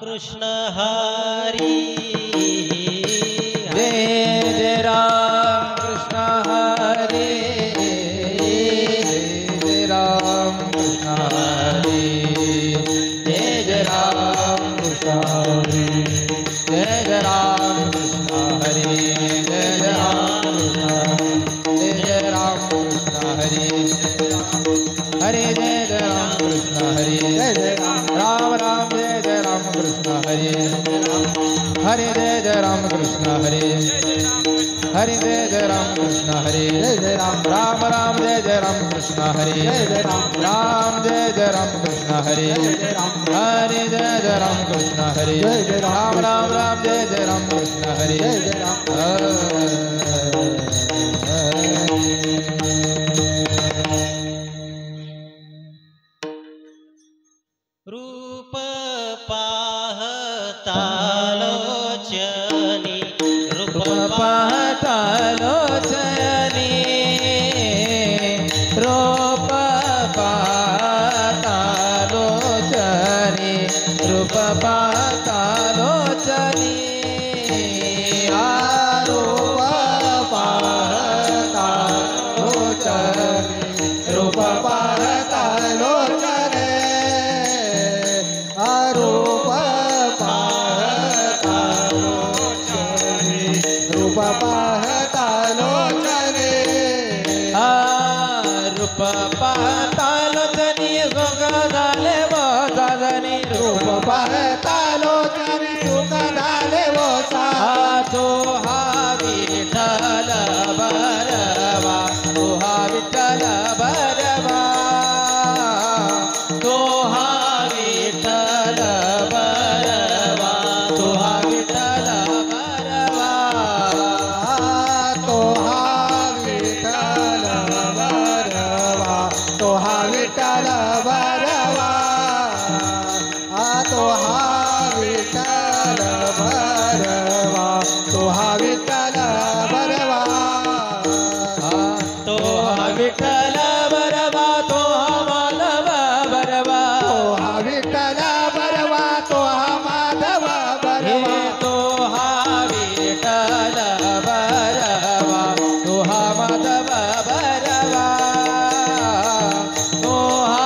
कृष्ण हरी जय जय राम कृष्ण हरी जय राम कृष्ण हरी जय जय राम कृष्ण हरी जय जय राम कृष्ण हरी जय जय राम कृष्ण हरी हरे जय जय राम कृष्ण हरे जय जय राम राम जय जय राम कृष्ण हरे हरे जय जय राम कृष्ण हरे हरे जय जय राम कृष्ण हरे जय जय राम राम जय जय राम कृष्ण हरे जय जय राम जय जय राम कृष्ण हरे हरे जय जय राम कृष्ण हरे जय जय राम जय जय राम कृष्ण हरे जय जय राम रूप पाहता लोचनी रूप पाहता लोचनी रूप पाहता लोचनी रूप पाहता लोचनी रूप पाहता लोचनी रूप पाहता लोचनी रूप पाहता लोचनी रूप पाहता लोचनी रूप पाहता लोचनी सुख झाले व साधनी रूप पाहता लोचनी सुख झाले व तो हा विठ्ठल बरवा तो हा विठ्ठल बरवा तो हा विठ्ठल बरवा तो हा विठ्ठल बरवा तो हा विठ्ठल बरवा तो हा विठ्ठल बरवा तो हा विठ्ठल बरवा तो हा विठ्ठल बरवा तो हा विठ्ठल बरवा तो हा माधव बरवा तो हा विठ्ठल बरवा तो हा माधव बरवा तो हा विठ्ठल बरवा तो हा माधव बरवा तो हा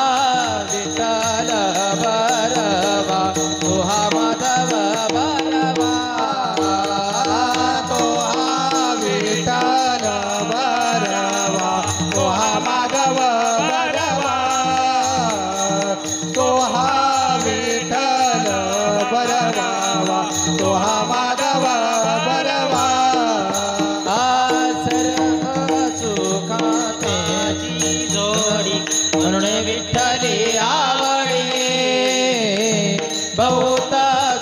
विठ्ठल बरवा तो हा माधव बरवा तो हा विठ्ठल बरवा तो हा माधव बरवा तो हा विठ्ठल बरवा तो हा माधव बरवा सर्व सुखाची जोडी म्हणून विठ्ठली आवडी बहुत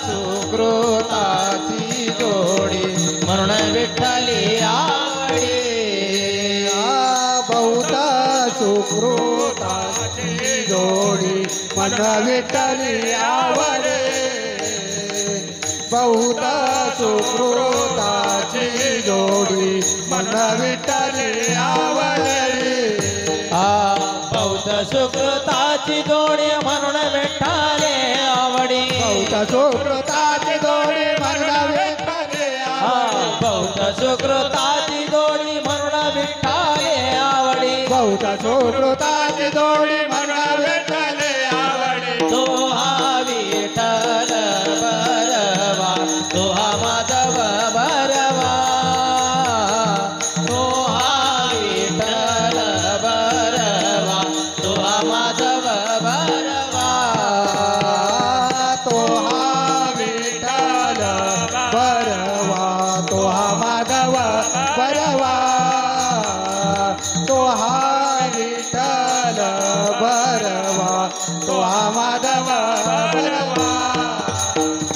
सुकृताची जोडी म्हणून विठ्ठली आवडी बहुत सुकृताची जोडी म्हणून विठ्ठली आवडी बहुत सुकृताची जोडी म्हणून विठ्ठली आवडी बहुत सुकृताची जोडी म्हणून विठ्ठले आवडी बहुत सुकृताची जोडी म्हणून विठ्ठले बहुत सुकृताची जोडी म्हणून विठ्ठले आवडी बहुत सुकृताची जोडी म्हणून विठ्ठले आवडी तो हा विठ्ठल बरवा तो हा माधव बरवा तो हा विठ्ठल बरवा तो हा माधव बरवा तो हा विठ्ठल बरवा तो हा माधव बरवा तो हा विठ्ठल बरवा तो हा माधव बरवा तो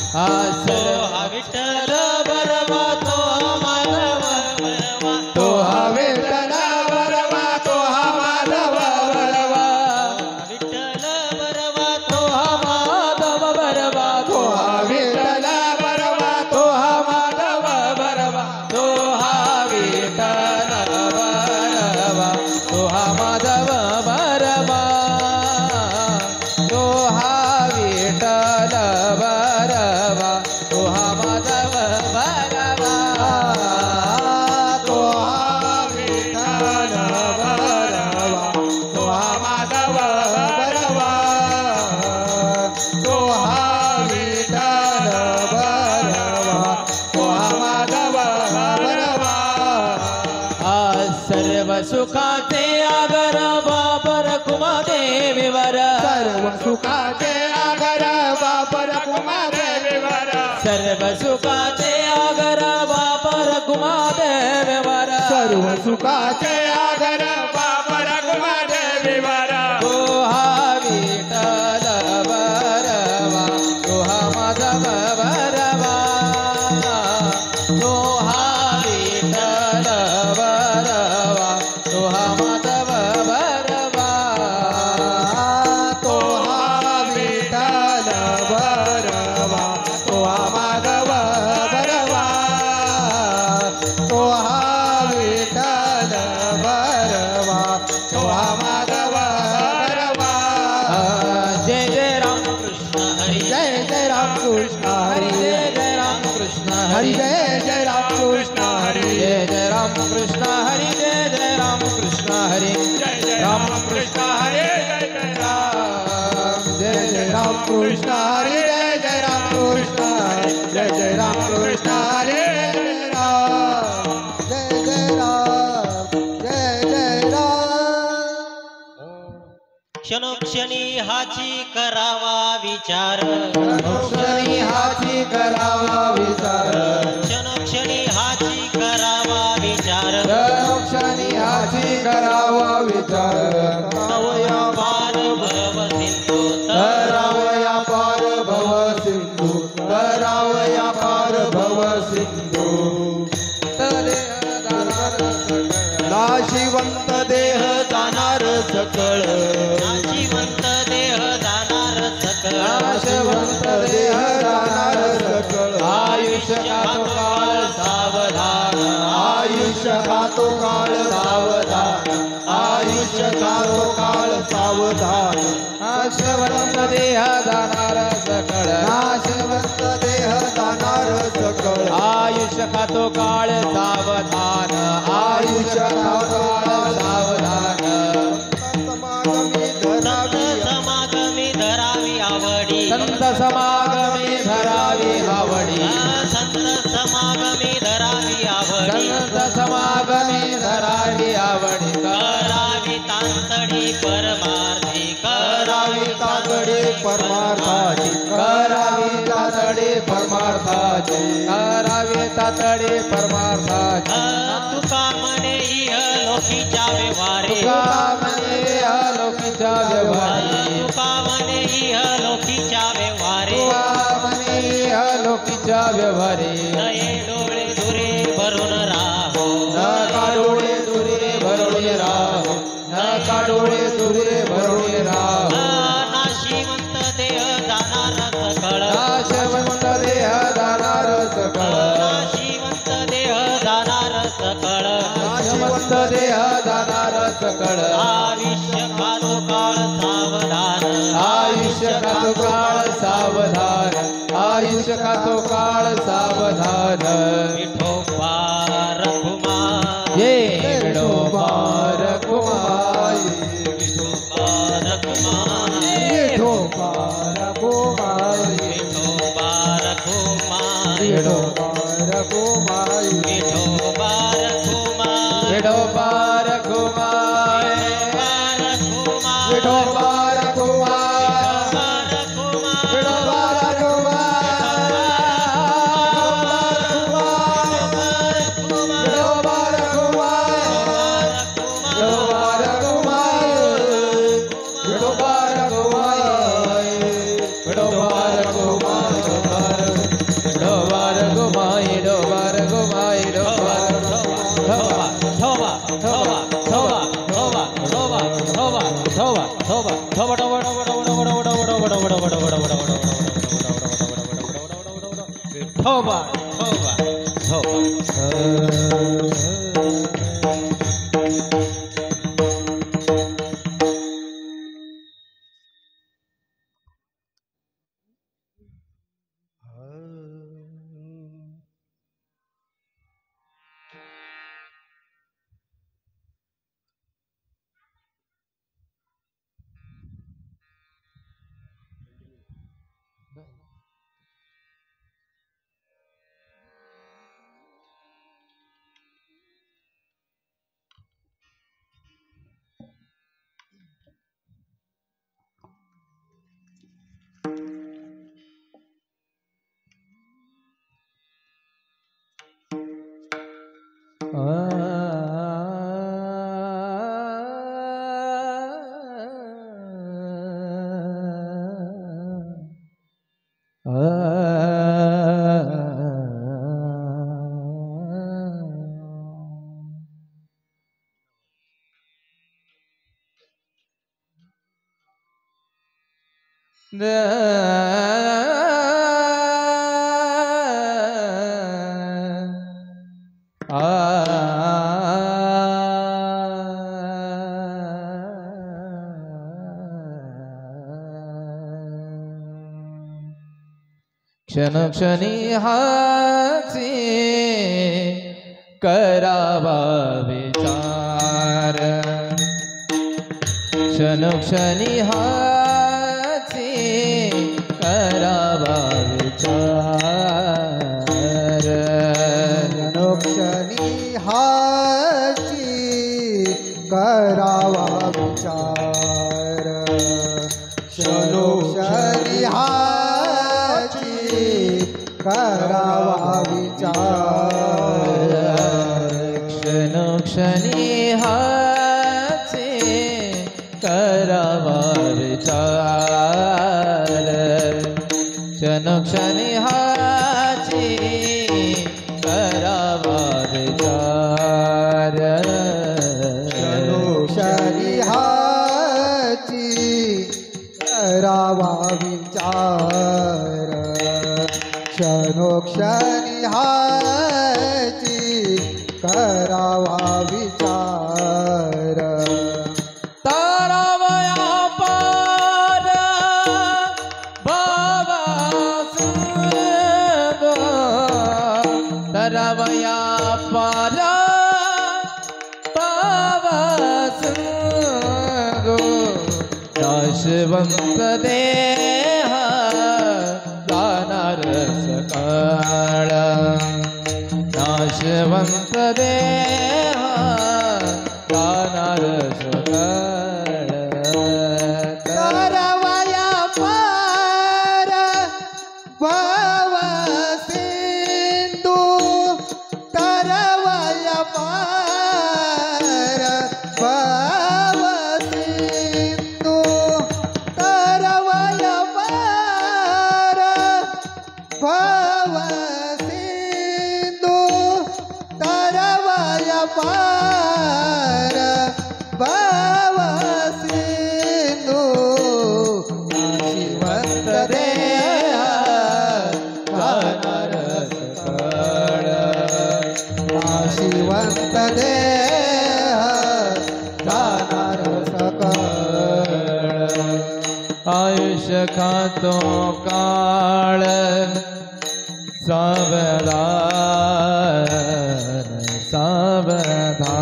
हा विठ्ठल बरवा तो हा माधव बरवा तो हा विठ्ठल बरवा तो हा माधव बरवा विठ्ठल बरवा तो हा माधव बरवा तो हा विठ्ठल बरवा तो हा माधव बरवा तो हा विठ्ठल बरवा तो हा माधव बरवा तो हा विठ्ठल बरवा बरवा तो हा माधव बरवा तो हा विठ्ठल बरवा तो हा माधव बरवा तो हा विठ्ठल बरवा तो हा माधव बरवा सर्व सुखाचे आगर बापर कुमादेवीवर सर्व सुखाचे आगर बापर कुमादेवीवर सर्व सुखाचे आगर बापर कुमादेवीवर सर्व सुखाचे आगर बापर कुमादेवीवर तो हा विठ्ठल बरवा तो हा माधव बरवा तो हा विठ्ठल बरवा तो हा माधव बरवा तो हा विठ्ठल बरवा तो हा माधव बरवा तो हा विठ्ठल बरवा तो हा माधव बरवा जय जय राम कृष्ण हरी जय जय राम कृष्ण हरी हरी जय जय राम कृष्ण हरी हरी जय जय राम कृष्ण हरी जय जय राम कृष्ण हरी जय जय राम कृष्ण हरी जय जय राम कृष्ण हरे जय जय राम जय जय राम कृष्ण हरे जय जय राम कृष्ण हरे जय जय राम कृष्ण हरे जय राम जय जय राम जय जय राम क्षणोक्षणी हाची करावा विचार क्षणी हाची करावा विचार क्षणोक्षणी हाची करावा विचार क्षणी हाची करावा विचार रावया पार भव सिंधू रावया पार भव सिंधू रावया पार भव सिंधू नाशिवंत देह जाणार सकळ नाशिवंत देह जाणार सकळ नाशवंत देह जाणार सकळ आयुष्य खातो काळ सावधान आयुष्य खातो काळ सावधान आयुष्य खातो काळ सावधान नाशवंत देह जाणार सकळ नाशवंत देह जाणार सकळ आयुष्य खातो काळ सावधान आयुष्य खातो काळ सावधान समागमी धरावी समागमी धरावी आवडी संत समागमी धरावी आवडी संत समागमी धरावी आवडी संत समागमी धरावी आवडी करावी तांतडी परमार्थी करावी तातडे परमार्थाची करावी तातडे परमार्थाचे करावी तातडे परमार्थाचे तुका म्हणे इह लोकीच्या व्यवहारे तुका म्हणे अलोकीच्या व्यवहारी तुका म्हणे इह लोकीच्या व्यवहारे तुका म्हणे अलोकीच्या व्यवहारी नये डोळे दुरे भरून राहो नका डोळे दुरे भरून राहो नका डोळे दुरे भरून राहो नाशिवंत देह जाणार सकळ नाशवंत देह जाणार सकळ नाशिवंत देह जाणार सकळ नाशवंत देह जाणार सकळ आयुष्य खातो काळ सावधान आयुष्य खातो काळ सावधान आयुष्य खातो काळ सावधान विठोबा रघुमाई ये विठोबा रघुमाई विठोबा रघुमाई विठोबा रघुमाई विठोबा रघुमाई विठोबा रघुमाई विठोबा रघुमाई विठोबा रघुमाई रघुमाई विठोबा रघुमाई विठोबा क्षण क्षणी हाची करावा विचार क्षण क्षणी हाची करावा विचार क्षणी हाची करावा विचार क्षणोक्षणी हाची करावा विचार क्षण क्षणी हाची करावा विचार क्षण क्षणी हाची करावा विचार क्षणोक्षणी हाची करावा विचार क्षणोक्षणी हाची करावा विचार तारावया पार बाबा सुंदो तारावया पार बाबा सुंदो नाशवंत देह जाणार सकाळ नाशवंत देह जाणार सकाळ तारावया पार भव सिंधू तारावया पार भव सिंधू तारावया पार भव सिंधू तारावया पार भव सिंधू नाशिवंत देह जाणार सकाळ नाशिवंत देह जाणार सकळ आयुष्य खातो काळ सावधान सावधान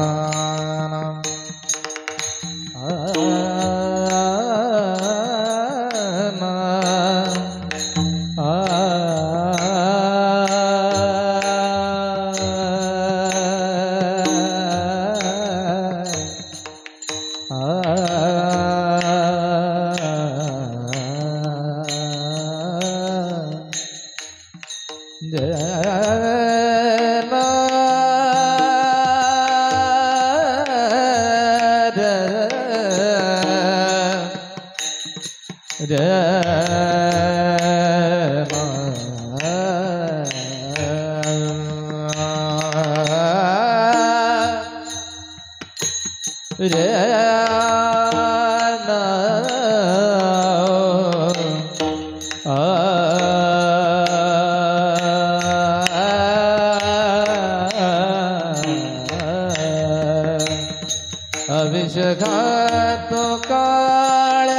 अभिषेकातो काळ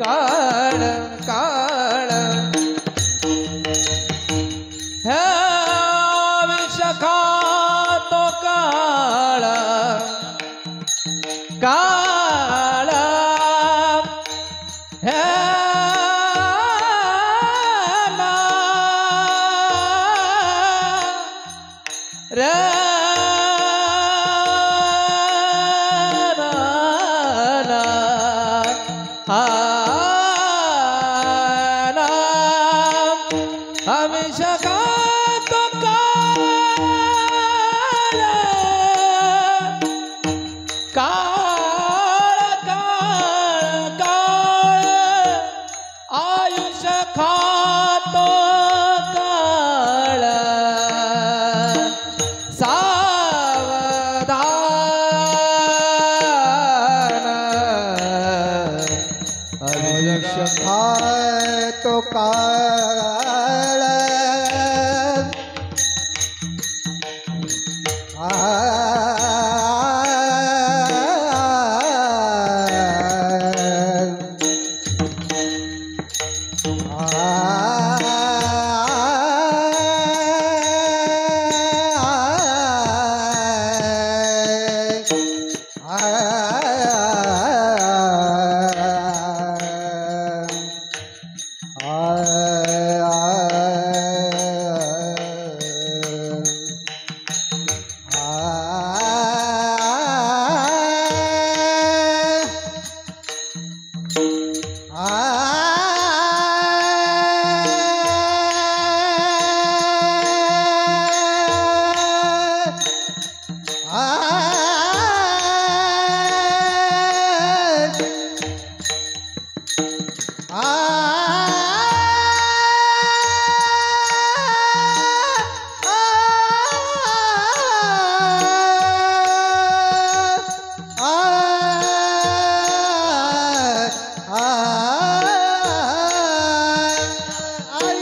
काळ काळ हे अभिषेकातो काळ काळ हे रे अभिषेकातो काळ काळ काळ काळ आयुष्य खातो काळ सावधान आयुष्य खातो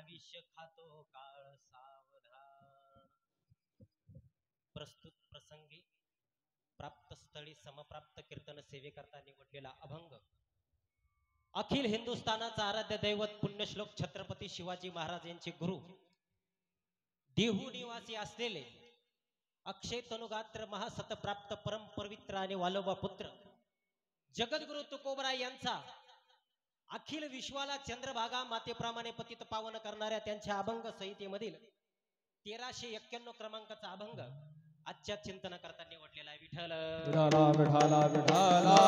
आविष्य खातो काळ सावधान. प्रस्तुत प्रसंगी प्राप्त स्थळी समप्राप्त कीर्तन सेवेकरता निवडलेला अभंग अखिल हिंदुस्थानाचा आराध्य दैवत पुण्यश्लोक छत्रपती शिवाजी महाराज यांचे गुरु देहू निवासी असलेले अक्षय तनुगात्र महासतप्राप्त परम पवित्र आणि वालोबा पुत्र जगद्गुरु तुकोबराय यांचा अखिल विश्वाला चंद्रभागा मातेप्रमाणे पतित पावन करणाऱ्या त्यांच्या अभंग संहितेमधील 1391 क्रमांकाचा अभंग आजच्या चिंतना करता निवडलेला आहे. विठ्ठल विठाला विठाला विठाला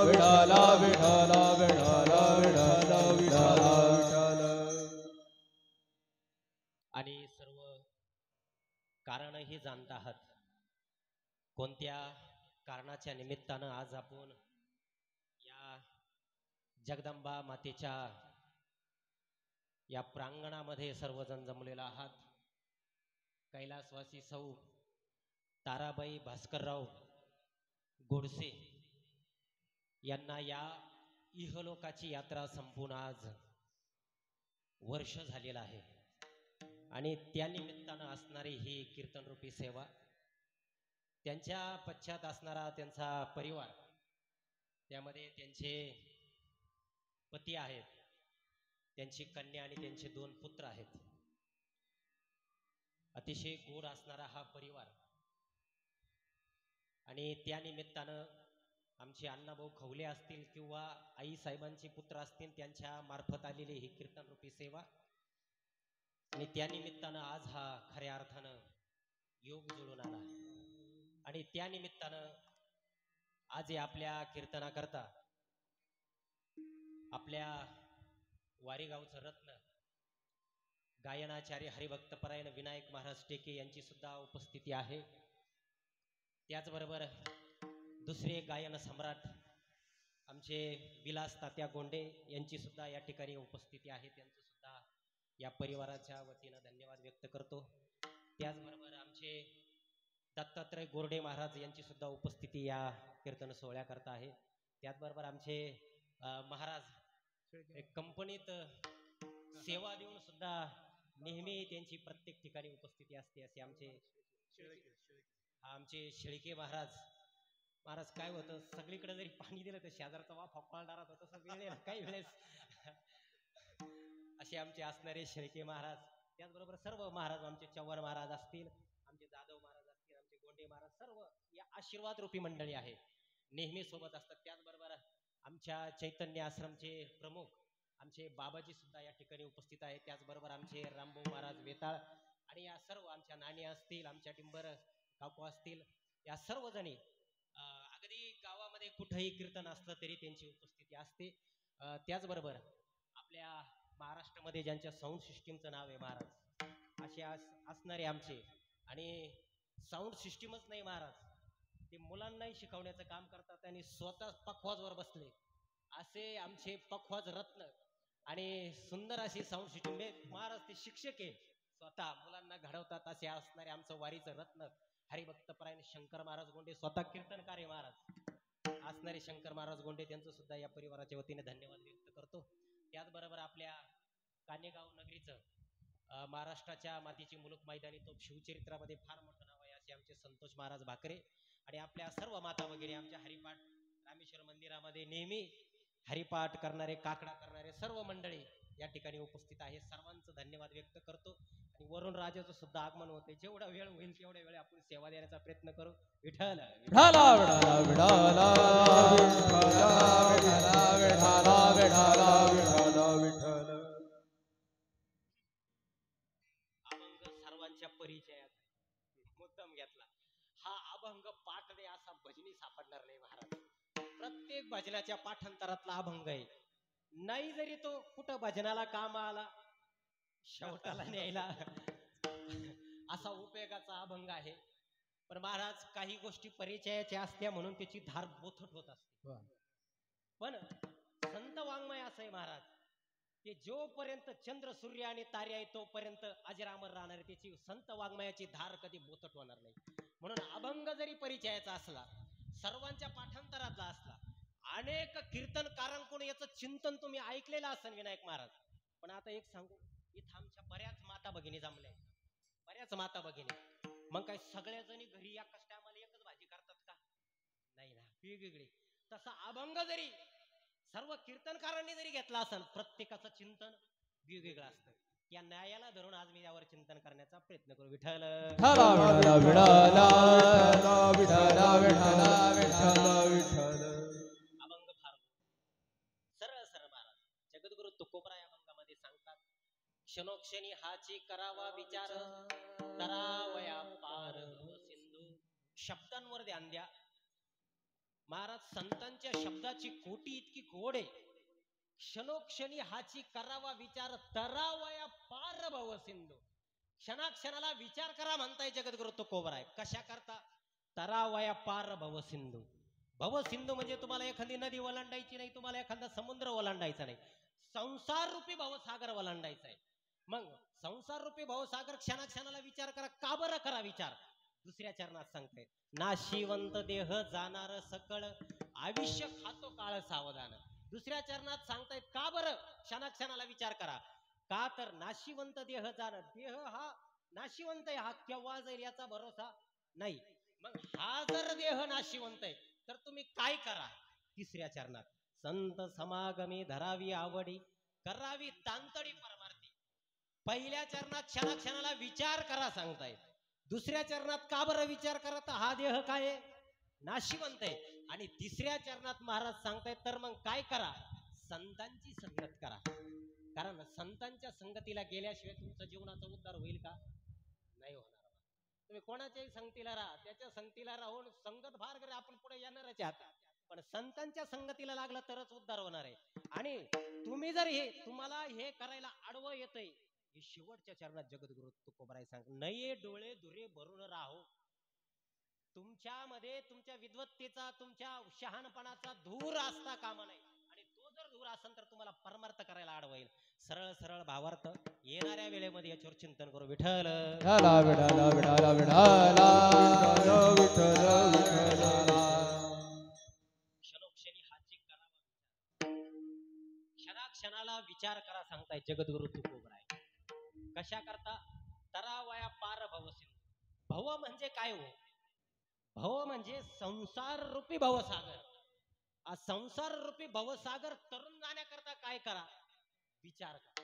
विठाला विठाला विठाला विठाला विठाला. आणि सर्व कारणही जाणत आहात. कोणत्या कारणाच्या निमित्तानं आज आपण या जगदंबा मातेच्या या प्रांगणामध्ये सर्वजण जमलेला आहात. कैलासवासी सौ ताराबाई भास्करराव गोडसे यांना या इहलोकाची यात्रा संपून आज वर्ष झालेलं आहे आणि त्या निमित्तानं असणारी ही कीर्तनरूपी सेवा, त्यांच्या पश्चात असणारा त्यांचा परिवार, त्यामध्ये त्यांचे पती आहेत, त्यांची कन्या आणि त्यांचे 2 पुत्र आहेत. अतिशय गोड असणारा हा परिवार आणि त्या निमित्तानं आमचे अण्णाभाऊ खवले असतील किंवा आई साहेबांचे पुत्र असतील त्यांच्या मार्फत आलेली ही कीर्तनरूपी सेवा आणि त्या निमित्तानं आज हा खऱ्या अर्थानं योग जुळून आला आणि त्या निमित्तानं आज आपल्या कीर्तनाकरता आपल्या वारीगावचं रत्न गायनाचार्य हरिभक्तपरायण विनायक महाराज टेके यांची सुद्धा उपस्थिती आहे. त्याचबरोबर दुसरे गायन सम्राट आमचे विलास तात्या गोंडे यांची सुद्धा या ठिकाणी उपस्थिती आहे. त्यांचं सुद्धा या परिवाराच्या वतीनं धन्यवाद व्यक्त करतो. त्याचबरोबर आमचे दत्तात्रय गोरडे महाराज यांची सुद्धा उपस्थिती या कीर्तन सोहळ्याकरता आहे. त्याचबरोबर आमचे महाराज कंपनीत सेवा देऊन सुद्धा नेहमी त्यांची प्रत्येक ठिकाणी उपस्थिती असते. असे आमचे शेळके महाराज काय होतं, सगळीकडे जरी पाणी दिलं तर शेजारचा वाफ फळणारा होता, तसं वेळ काही वेळेस असे आमचे असणारे शेळके महाराज. त्याचबरोबर सर्व महाराज, आमचे चव्हाण महाराज असतील, आमचे जाधव महाराज असतील, आमचे गोंडे महाराज, सर्व या आशीर्वाद रूपी मंडळी आहे, नेहमी सोबत असतात. त्याचबरोबर आमच्या चैतन्य आश्रमचे प्रमुख आमचे बाबाजी सुद्धा या ठिकाणी उपस्थित आहेत. त्याचबरोबर आमचे रामभाऊ महाराज वेताळ आणि या सर्व आमच्या नाणी असतील, आमच्या टिंबर काकू असतील, या सर्व जणी अगदी गावामध्ये कुठेही कीर्तन असलं तरी त्यांची उपस्थिती असते. त्याचबरोबर आपल्या महाराष्ट्रामध्ये ज्यांच्या साऊंड सिस्टीमचं नाव आहे महाराज, असे असणारे आमचे, आणि साऊंड सिस्टीमच नाही महाराज, ते मुलांनाही शिकवण्याचं काम करतात आणि स्वतः पखवाजवर बसले असे आमचे पखवाज रत्न आणि सुंदर अशी साऊंड सिस्टीम महाराज, ते शिक्षक आहे, स्वतः मुलांना घडवतात. असे असणारे आमचं वारीचं रत्न हरिभक्तपरायण शंकर महाराज गोंडे, स्वतः कीर्तनकार आहे महाराज असणारे शंकर महाराज गोंडे, त्यांचं सुद्धा या परिवाराच्या वतीने धन्यवाद व्यक्त करतो. त्याचबरोबर आपल्या कानेगाव नगरीचं महाराष्ट्राच्या मातीची मुलूक मैदानी तोप शिवचरित्रामध्ये फार मोठं नाव आहे असे आमचे संतोष महाराज भाकरे आणि आपल्या सर्व माता वगैरे आमच्या हरिपाठ रामेश्वर मंदिरामध्ये नेहमी हरिपाठ करणारे, काकडा करणारे सर्व मंडळी या ठिकाणी उपस्थित आहे. सर्वांचं धन्यवाद व्यक्त करतो आणि वरुण राजाचं सुद्धा आगमन होते. जेवढा वेळ होईल तेवढ्या वेळ आपण सेवा देण्याचा प्रयत्न करू. विठ्ठल विठाला विठाला विठाला विठाला विठाला विठाला विठाला. अभंग सर्वांच्या परिचयात मुद्दाम घेतला. हा अभंग पाठ नाही असा भजनी सापडणार नाही महाराज. प्रत्येक भजनाच्या पाठांतरातला अभंग आहे. नाही जरी तो कुठं भजनाला काम आला, शेवटाला न्यायला असा उपयोगाचा अभंग आहे. पण महाराज काही गोष्टी परिचयाच्या असत्या म्हणून त्याची धार बोथट होत असते. पण संत वाङ्मय असं आहे महाराज, की जोपर्यंत चंद्र सूर्य आणि तारे आहे तोपर्यंत अजरामर राहणार, त्याची संत वाङ्मयाची धार कधी बोथट होणार नाही. म्हणून अभंग जरी परिचयाचा असला, सर्वांच्या पाठांतरातला असला, अनेक कीर्तनकारांकडून याचं चिंतन तुम्ही ऐकलेलं असेल विनायक महाराज. पण आता एक सांगू, इथं आमच्या बऱ्याच माता भगिनी जमल्या, बऱ्याच माता भगिनी. मग काय सगळ्या जणी घरी एकाच टायमाला एकच भाजी करतात का? नाही ना, वेगवेगळी. तसा अभंग जरी सर्व कीर्तनकारांनी जरी घेतला असेल, प्रत्येकाचं चिंतन वेगवेगळं असतं. या न्यायाला धरून आज मी यावर चिंतन करण्याचा प्रयत्न करू. विठ्ठल विठ्ठला विठ्ठला विठ्ठला विठ्ठला विठ्ठला विठ्ठला. अभंग फार सरळ सरळ महाराज जगद्गुरु तुकोबराय अभंगामध्ये सांगतात, क्षणोक्षणी हाची करावा विचार, तरावया पार सिंधू. शब्दांवर ध्यान द्या महाराज. संतांच्या शब्दाची कोटी इतकी गोड आहे. क्षणोक्षणी हाची करावा विचार, तरावया पार भव सिंधू. क्षणाक्षणाला विचार करा म्हणताय जगद्गुरु तुकोबराय. कशा करता? तरावया पार भव सिंधू. भव सिंधू म्हणजे तुम्हाला एखादी नदी ओलांडायची नाही, तुम्हाला एखादा समुद्र ओलांडायचा नाही, संसार रूपी भवसागर ओलांडायचा आहे. मग संसार रूपी भवसागर क्षणाक्षणाला विचार करा. का बरं करा विचार? दुसऱ्या चरणात सांगते, नाशिवंत देह जाणार सकळ, आयुष्य खातो काळ सावधान. दुसऱ्या चरणात सांगतायत का बरं क्षणाक्षणाला विचार करा? का तर नाशिवंत देह जाणार, देह हा नाशिवंत आहे, हा केव्हा जाईल याचा भरोसा नाही. मग हा जर देह नाशिवंत आहे तर तुम्ही काय करा? तिसऱ्या चरणात, संत समागमी धरावी आवडी, करावी तांतडी परमार्थी. पहिल्या चरणात क्षणाक्षणाला विचार करा सांगतायत. दुसऱ्या चरणात का बरं विचार करा? तर हा देह काय आहे? नाशिवंत आहे. आणि तिसऱ्या चरणात महाराज सांगतायत तर मग काय करा? संतांची संगत करा. कारण संतांच्या संगतीला गेल्याशिवाय तुमचं जीवनाचा उद्धार होईल का? नाही होणार. तुम्ही कोणाच्याही संगतीला राहा, त्याच्या संगतीला राहून संगत फार करे, आपण पुढे येणारच आहात, पण संतांच्या संगतीला लागला तरच उद्धार होणार आहे. आणि तुम्ही जर तुम्हाला हे करायला आडवं येतंय, हे शेवटच्या चरणात जगद्गुरु तुकोबराय सांग, नये डोळे धुरे भरून राहो. तुमच्यामध्ये तुमच्या विद्वत्तेचा, तुमच्या शहाणपणाचा धूर असता कामा नाही. आणि तो जर धूर असेल तर तुम्हाला परमार्थ करायला आडवईल. सरळ सरळ भावार्थ येणाऱ्या वेळेमध्ये याच्यावर चिंतन करू. विठ्ठल विठ्ठला विठ्ठला विठ्ठला विठ्ठला विठ्ठला. क्षणोक्षणी हाची करावा, क्षणाक्षणाला विचार करा सांगताय जगद्गुरु तुकोबराय. कशा करता? तरावया पार भव सिंधू. भव म्हणजे काय हो? भव म्हणजे संसार रूपी भवसागर. संसार रूपी भवसागर तरुण जाण्याकरता काय करा? विचार करा.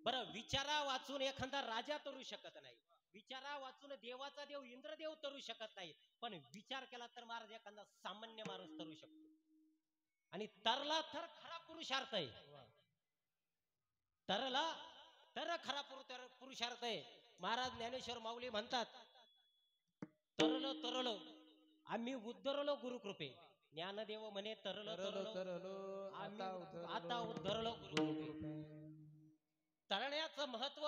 बरं, विचारा वाचून एखादा राजा तरू शकत नाही, विचारा वाचून देवाचा देव इंद्रदेव तरू शकत नाही, पण विचार केला तर महाराज एखादा सामान्य माणूस तरू शकतो. आणि तरला तर खरा पुरुषार्थ आहे. तरला तर खरा पुरुषार्थ आहे. महाराज ज्ञानेश्वर माऊली म्हणतात, तरलो तरलो आम्ही उद्धरलो गुरुकृपे. ज्ञानदेव म्हणे तरलो तरलो आम्ही आता उद्धरलो गुरुकृपे. तरण्याचं महत्व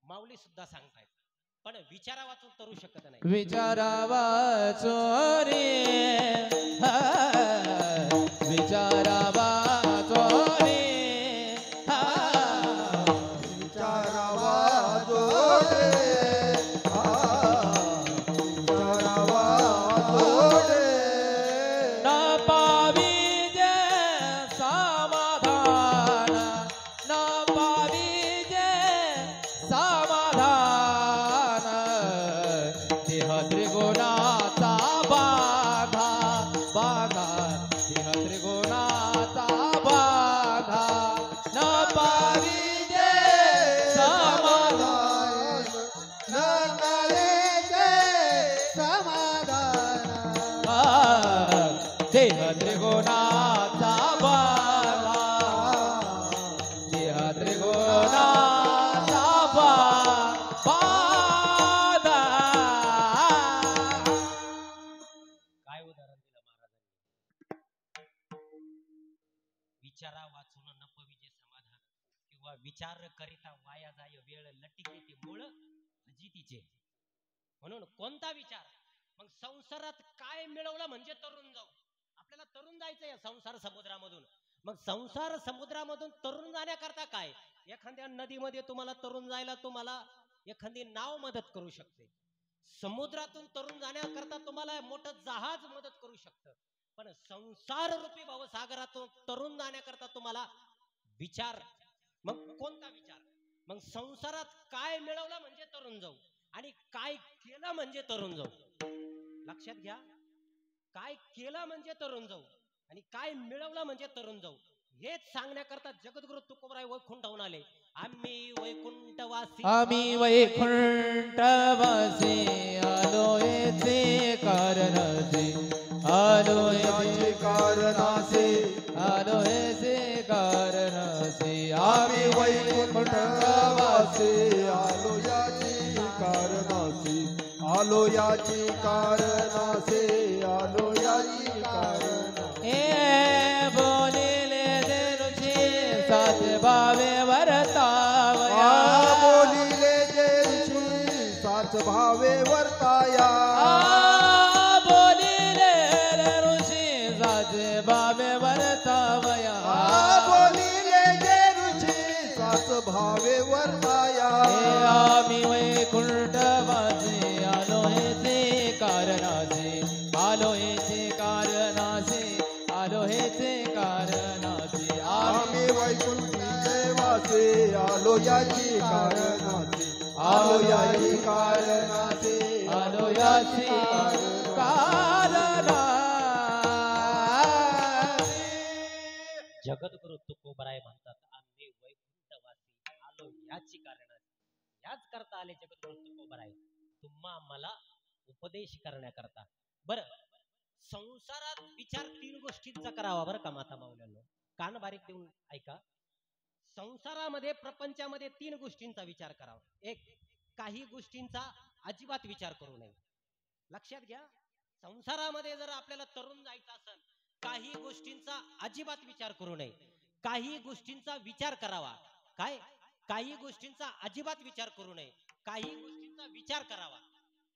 माऊली सुद्धा सांगतायत, पण विचारा वाचून तरू शकत नाही. विचारा वाचून विचारा वाचून विचारा वाचून नपविजे समाधान, किंवा विचार करिता वाया जाय वेळ, लटिके ते मूळ अजितीचे. म्हणून कोणता विचार? मग संसारात काय मिळवलं म्हणजे तरुण जाऊ. आपल्याला तरुण जायचंय संसार समुद्रामधून. मग संसार समुद्रामधून तरुण जाण्याकरता काय? एखाद्या नदीमध्ये तुम्हाला तरुण जायला तुम्हाला एखादी नाव मदत करू शकते. समुद्रातून तरुण जाण्याकरता तुम्हाला मोठं जहाज मदत करू शकतं. पण संसार रूपी भवसागरातून तरुण जाण्याकरता तुम्हाला विचार. मग कोणता विचार? मग संसारात काय मिळवलं म्हणजे तरुण जाऊ, आणि काय केलं म्हणजे तरुण जाऊ. लक्षात घ्या, काय केलं म्हणजे तरुण जाऊ आणि काय मिळवलं म्हणजे तरुण जाऊ. हेच सांगण्याकरता जगद्गुरु तुकोबराय वैकुंठाहून आले. आम्ही वैकुंठवासी, आम्ही वैकुंठवासी आलो येथे कारणाचे, आलो येथे कारणासे, आलो येथे कारणाचे. आम्ही वैकुंठवासी आलो याची कारणासे, आलो याची कारणासे, आलो याची कारणासे. हे बोलिले देनुची सात भावे वर्तावया, बोलिले जे ऋषी साच भावे वर्ताया, बोलिले ऋषी सात भावे वर्तावया, बोलिले जे ऋषी साच भावे वर्ताया. आम्ही वैकुंठवासी आलो येथे कारणाचे, आलो येथे कारणाचे, आलो येथे कारणाचे. आम्ही वैकुंठे वासे आलो याची कारणासे, आलो याची कारणासे, आलो याची कारणाचे. जगद्गुरु तुकोबराय म्हणतात आम्ही वैकुंठवासी आलो याची कारणाची. याच करता आले जगद्गुरु तुकोबराय तुम्हा आम्हाला उपदेश करण्याकरता. बर, संसारात विचार तीन गोष्टींचा करावा बरं का माता माऊल्यांनो, कान बारीक देऊन ऐका. संसारामध्ये प्रपंचामध्ये तीन गोष्टींचा विचार करावा. एक, काही गोष्टींचा अजिबात विचार करू नये. लक्षात घ्या, संसारामध्ये जर आपल्याला तरुण जायचं असेल, काही गोष्टींचा अजिबात विचार करू नये. काही गोष्टींचा विचार करावा. काय? काही गोष्टींचा अजिबात विचार करू नये, काही गोष्टींचा विचार करावा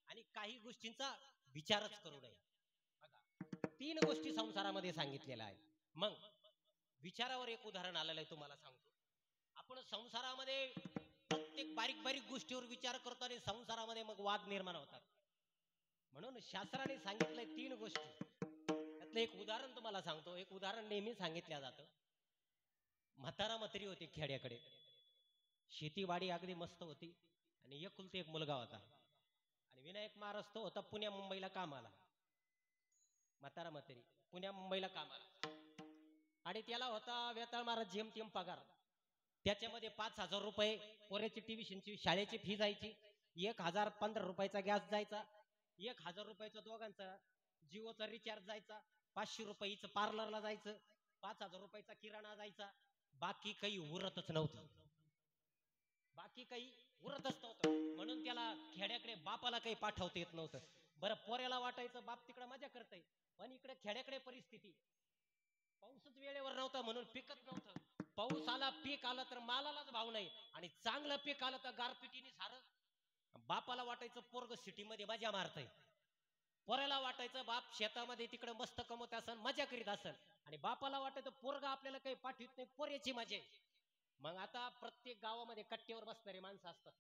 आणि काही गोष्टींचा विचारच करू नये. बघा, तीन गोष्टी संसारामध्ये सांगितलेल्या आहेत. मग विचारावर एक उदाहरण आलेलं आहे, तुम्हाला सांगतो. आपण संसारामध्ये प्रत्येक बारीक बारीक गोष्टीवर विचार करतो आणि संसारामध्ये मग वाद निर्माण होतात. म्हणून शास्त्राने सांगितलंय तीन गोष्टी. त्यातलं एक उदाहरण तुम्हाला सांगतो. एक उदाहरण नेहमी सांगितलं जातं. म्हातारा म्हातारी होती खेड्याकडे, शेतीवाडी अगदी मस्त होती आणि एकुलते एक मुलगा होता. आणि विनायक महाराज तो होता पुण्या मुंबईला कामाला. म्हातारा म्हातारी पुण्या मुंबईला कामाला, आणि त्याला होता वेताळ महाराज जेमतेम पगार. त्याच्यामध्ये 5,000 रुपये पोऱ्याची ट्युशनची शाळेची फी जायची, 1,015 रुपयाचा गॅस जायचा, 1,000 रुपयाचा दोघांचा जिओचा रिचार्ज जायचा, 500 रुपयाचं पार्लरला जायचं, 5,000 रुपयाचा किराणा जायचा. बाकी काही उरतच नव्हतं, बाकी काही उरतच नव्हतं. म्हणून त्याला खेड्याकडे बापाला काही पाठवता येत नव्हतं. बरं, पोऱ्याला वाटायचं बाप तिकडे मजा करतय, पण इकडे खेड्याकडे परिस्थिती, पाऊसच वेळेवर नव्हता म्हणून पिकत नव्हतं. पाऊस आला, पीक आलं तर मालालाच भाव नाही, आणि चांगलं पीक आलं तर गारपिटीने सारं. बापाला वाटायचं पोरग सिटीमध्ये मजा मारतय, पोऱ्याला वाटायचं बाप शेतामध्ये तिकडे मस्त कमवत असन, मजा करीत असन, आणि बापाला वाटायचं पोरग आपल्याला काही पाठवित नाही, पोऱ्याची मजा आहे. मग आता प्रत्येक गावामध्ये कट्ट्यावर बसणारे माणसं असतात.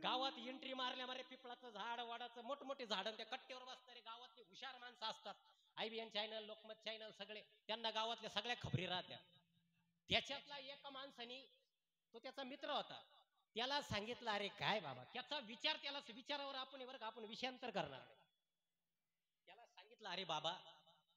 गावात एंट्री मारल्या मारे पिपळाचं झाड, वाडाचं मोठमोठे झाड, त्या कट्ट्यावर बसणारे गावातले हुशार माणसं असतात. IBN चॅनल, लोकमत चॅनल, सगळे त्यांना गावातल्या सगळ्या खबरी राहत्या. त्याच्यातला एका माणसाने, तो त्याचा मित्र होता, त्याला सांगितलं, अरे काय बाबा, त्याचा विचार, त्याला विचारावर आपण बरं का आपण विषयांतर करणार. त्याला सांगितलं, अरे बाबा,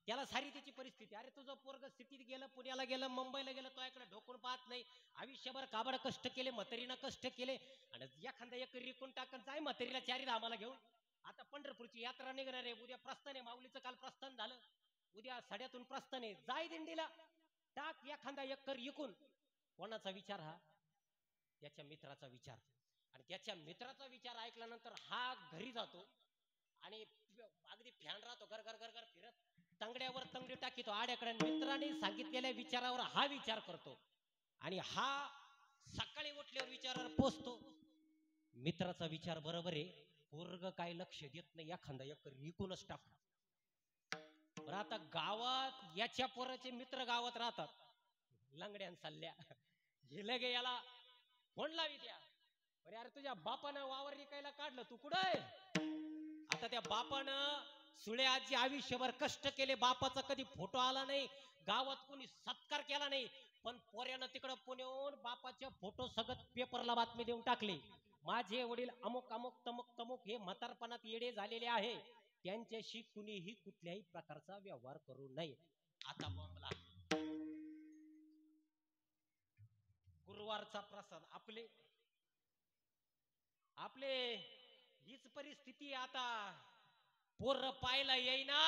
त्याला सारी त्याची परिस्थिती, अरे तुझं पोरग सिटीत गेलं, पुण्याला गेलं, मुंबईला गेलं, तो इकडे ढोकून पाहत नाही, आयुष्यभर काबड कष्ट केले, म्हातारीनं कष्ट केले, आणि एखादा एक रिकून टाकन जाय म्हातारीला चारी धामाला घेऊन. आता पंढरपूरची यात्रा निघणार आहे, उद्या प्रस्थान आहे, माऊलीचं काल प्रस्थान झालं, उद्या सड्यातून प्रस्थान आहे, जाय दिंडीला, टाक एखादा एकर इकून. कोणाचा विचार हा? त्याच्या मित्राचा विचार. आणि त्याच्या मित्राचा विचार ऐकल्यानंतर हा घरी जातो आणि अगदी फॅन राहतो, घर घर घर घर फिरत तंगड्यावर तंगडी टाकीतो आड्याकडे. मित्राने सांगितलेल्या विचारावर हा विचार करतो, आणि हा सकाळी उठल्यावर विचारावर पोचतो. मित्राचा विचार बरोबर आहे, पोरग काय लक्ष देत नाही, एखादा एकर विकूनच टाकतो. बरं, आता गावात याच्या पोराचे मित्र गावात राहतात, लंगड्यान चालल्या, हे लगे याला फोन लावी द्या, अरे अरे तुझ्या बापानं वावर विकायला काढलं, तू कुठं आहे? आता त्या बापानं सुळे आजी आयुष्यभर कष्ट केले, बापाचा कधी फोटो आला नाही, गावात कोणी सत्कार केला नाही, पण पोऱ्यानं तिकडं पुण्याहून बापाच्या फोटो सगळं पेपरला बातमी देऊन टाकली, माझे वडील अमुक अमुक तमुक तमुक हे म्हातारपणात येडे झालेले आहे, त्यांच्याशी कुणीही कुठल्याही प्रकारचा व्यवहार करू नये. आता बोंबला गुरुवारचा प्रसाद आपले आपले हीच परिस्थिती. आता पोर पाहायला येईना,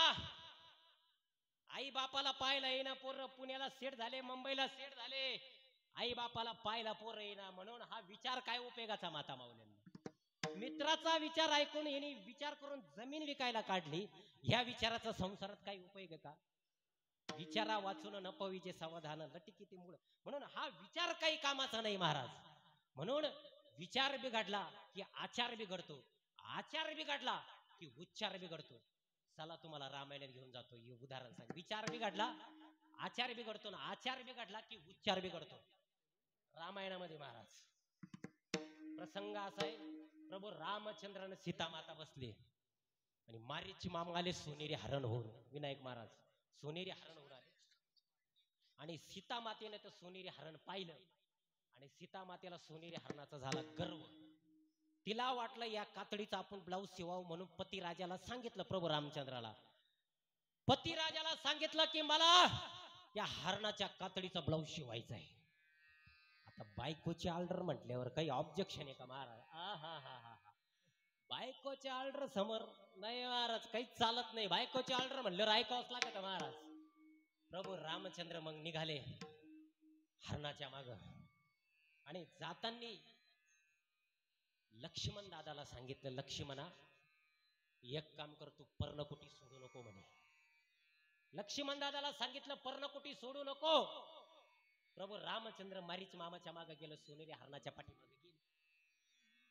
आई बापाला पाहायला येईना, पोर पुण्याला सेट झाले, मुंबईला सेट झाले, आई बापाला पाहायला पोर येईना. म्हणून हा विचार काय उपयोगाचा माता माऊल्यांना. मित्राचा विचार ऐकून यांनी विचार करून जमीन विकायला काढली. ह्या विचाराचा संसारात काही उपयोग आहे का? विचारा वाचून न पवीचे समाधान लटिकिती मूळ. म्हणून हा विचार काही कामाचा नाही महाराज. म्हणून विचार बिघडला की आचार बिघडतो, आचार बिघडला की उच्चार बिघडतो. चला तुम्हाला रामायणात घेऊन जातो, हे उदाहरण सांग. विचार बिघडला आचार बिघडतो ना, आचार बिघडला की उच्चार बिघडतो. रामायणामध्ये महाराज प्रसंग असा आहे, प्रभू रामचंद्राने सीता माता बसली आणि मारीची मामा आले सोनेरी हरण होऊन. विनायक महाराज सोनेरी हरण होऊन आले आणि सीता मातेने तर सोनेरी हरण पाहिलं आणि सीता मातेला सोनेरी हरणाचा झाला गर्व. तिला वाटलं या कातडीचा आपण ब्लाऊज शिवावं, म्हणून पती राजाला सांगितलं, प्रभू रामचंद्राला पती राजाला सांगितलं की मला या हरणाच्या कातडीचा ब्लाऊज शिवायचा आहे. आता बायकोची ऑर्डर म्हटल्यावर काही ऑब्जेक्शन आहे का महाराज? बायकोची ऑर्डर समोर नाही महाराज, काही चालत नाही. बायकोची ऑर्डर म्हणल्यावर ऐकावंच लागत महाराज. प्रभू रामचंद्र मग निघाले हरणाच्या माग आणि जाताना लक्ष्मण दादाला सांगितलं, लक्ष्मणा एक काम कर, तू पर्णकुटी सोडू नको म्हणे. लक्ष्मण दादाला सांगितलं पर्णकुटी सोडू नको. प्रभू रामचंद्र मारीच मामाच्या मागे गेलं, सोनेरी हरणाच्या पाठीमागे गेले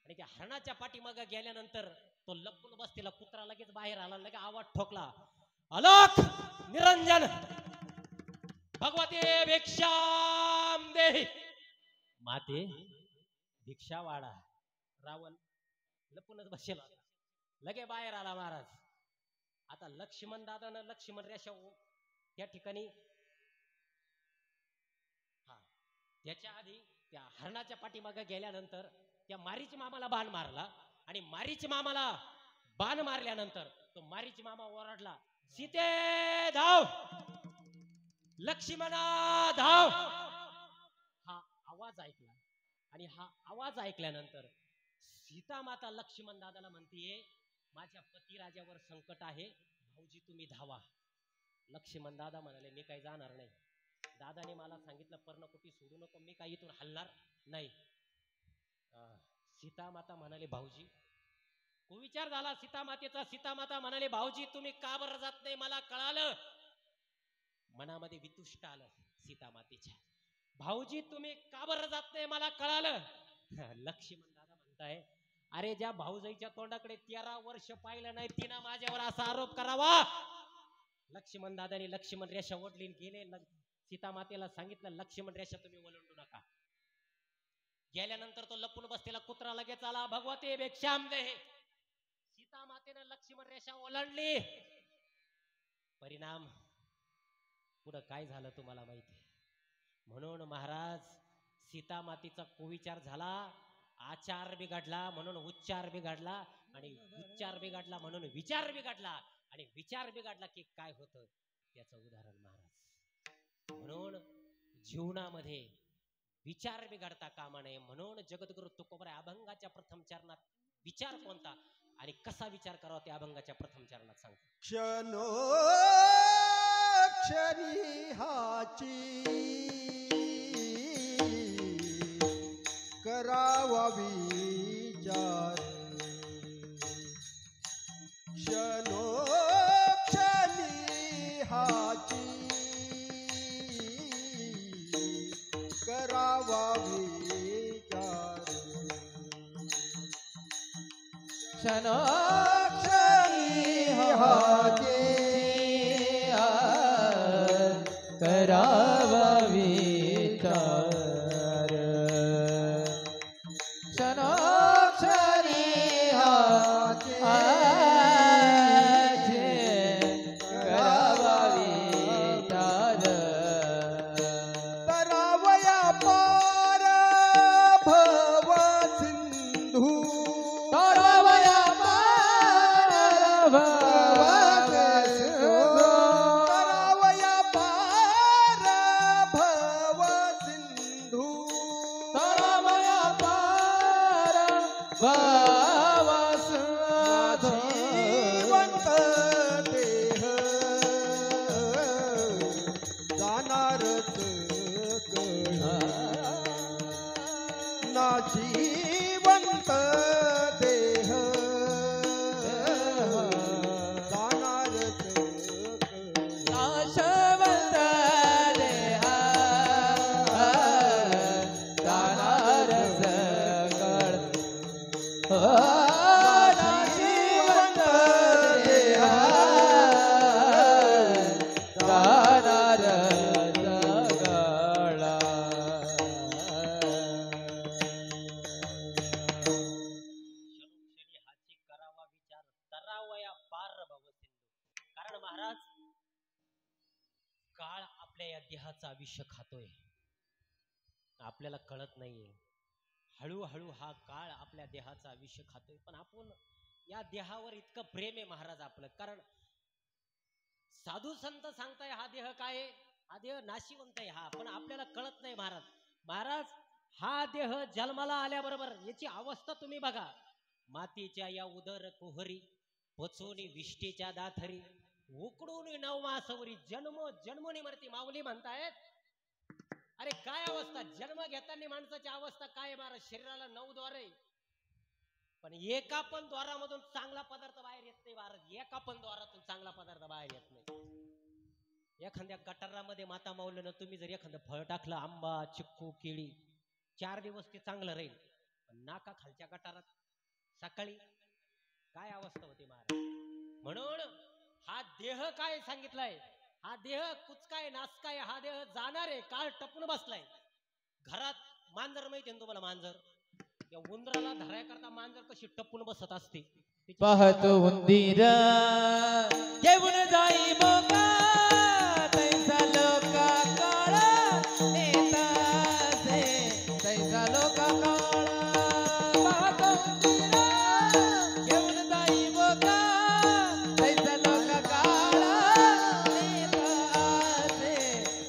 आणि त्या हरणाच्या पाठीमागे गेल्यानंतर तो लपून बसलेला कुत्रा लगेच बाहेर आला, लगेच आवाज ठोकला, अलख निरंजन भगवते भिक्षाम दे. माते भिक्षा वाढा. रावण लपूनच बसला, लगे बाहेर आला महाराज. आता लक्ष्मण दादानं लक्ष्मण रेषा त्या ठिकाणी त्याच्या आधी त्या हरणाच्या पाठीमागे गेल्यानंतर त्या मारीच मामाला बाण मारला आणि मारीच मामाला बाण मारल्यानंतर तो मारीच मामा ओरडला, सीते धाव, लक्ष्मणा धाव. हा आवाज ऐकला आणि हा आवाज ऐकल्यानंतर सीता माता लक्ष्मण दादाला म्हणतीये, माझ्या पती राजावर संकट आहे, भाऊजी तुम्ही धावा. लक्ष्मण दादा म्हणाले, मी काही जाणार नाही. दादाने मला सांगितलं पर्णकुटी सोडू नको, मी काही इथून हलणार नाही. सीता माता म्हणाले, भाऊजी. कुविचार झाला सीता मातेचा. सीता माता म्हणाले, भाऊजी तुम्ही का बरं जात नाही, मला कळालं. मनामध्ये वितुष्ट आलं सीता मातेच्या, भाऊजी तुम्ही का बरं जात नाही, मला कळालं. लक्ष्मण दादा म्हणताय, अरे ज्या भाऊजाईच्या तोंडाकडे 13 वर्ष पाहिलं नाही, तिनं माझ्यावर असा आरोप करावा. लक्ष्मण दादाने लक्ष्मण रेषा ओढली गेले. सीता मातेला सांगितलं, लक्ष्मण रेषा तुम्ही ओलांडू नका. गेल्यानंतर तो लपून बसलेला कुत्रा लगेच आला, भगवते भिक्षाम दे. सीता मातेनं लक्ष्मण रेषा ओलांडली. परिणाम पुढं काय झालं तुम्हाला माहिती. म्हणून महाराज सीता मातेचा कुविचार झाला, आचार बिघडला म्हणून उच्चार बिघडला आणि उच्चार बिघडला म्हणून विचार बिघडला आणि विचार बिघडला की काय होतं त्याचं उदाहरण महाराज. म्हणून जीवनामध्ये विचार बिघडता कामा नये. म्हणून जगद्गुरु तुकोबराय अभंगाच्या प्रथम चरणात विचार कोणता आणि कसा विचार करावा ते अभंगाच्या प्रथम चरणात सांगतो. क्षणो क्षणी हाची करावा विचार. क्षणो क्षणी हाची करावा विचार. क्षणो क्षणी हाची करावा विचार. क्षणो क्षणी हाची करावा विचार. करावा नाशिवंत देह जाणार नाशवंत देह जाणार सकळ नाशिवंत देह जाणार कारण महाराज काळ आपल्या या देहाचा आयुष्य खातोय, आपल्याला कळत नाहीये. हळूहळू हा काळ आपल्या देहाचा आयुष्य खातोय, पण आपण या देहावर इतकं प्रेम आहे महाराज आपलं. कारण साधू संत सांगताय हा देह काय आहे, हा देह नाशिवंत आहे हा, पण आपल्याला कळत नाही महाराज. महाराज हा देह जन्माला आल्याबरोबर याची अवस्था तुम्ही बघा. मातीच्या या उदर कुहरी पचोनी विष्टीच्या दाथरी उकडून नवमासवरी जन्म जन्मोनी मरती माऊली म्हणतायत. अरे काय अवस्था, जन्म घेताना माणसाची अवस्था काय महाराज. शरीराला 9 द्वार आहे, पण एका पण द्वारामधून चांगला पदार्थ बाहेर येत नाही महाराज. एका पण द्वारातून चांगला पदार्थ बाहेर येत नाही. एखाद्या गटारामध्ये माता माऊलीनं तुम्ही जर एखादं फळ टाकलं, आंबा चिक्कू केळी, 4 दिवस ते चांगलं राहील, पण नाका खालच्या गटारात सकाळी काय अवस्था होती महाराज. म्हणून हा देह काय सांगितलाय, हा देह कुचकाय नाचकाय, हा देह जाणार आहे, काळ टपून बसलाय. घरात मांजर माहिती आहे तुम्हाला, मांजर या उंदराला धरायकरता मांजर कशी टपून बसत असते. पाहतो उंदीर घेऊन जाई मोका तैसा लोका काळा नेता से तैसा लोका काळा. पाहतो उंदीर घेऊन जाई मोका तैसा लोका काळा नेता से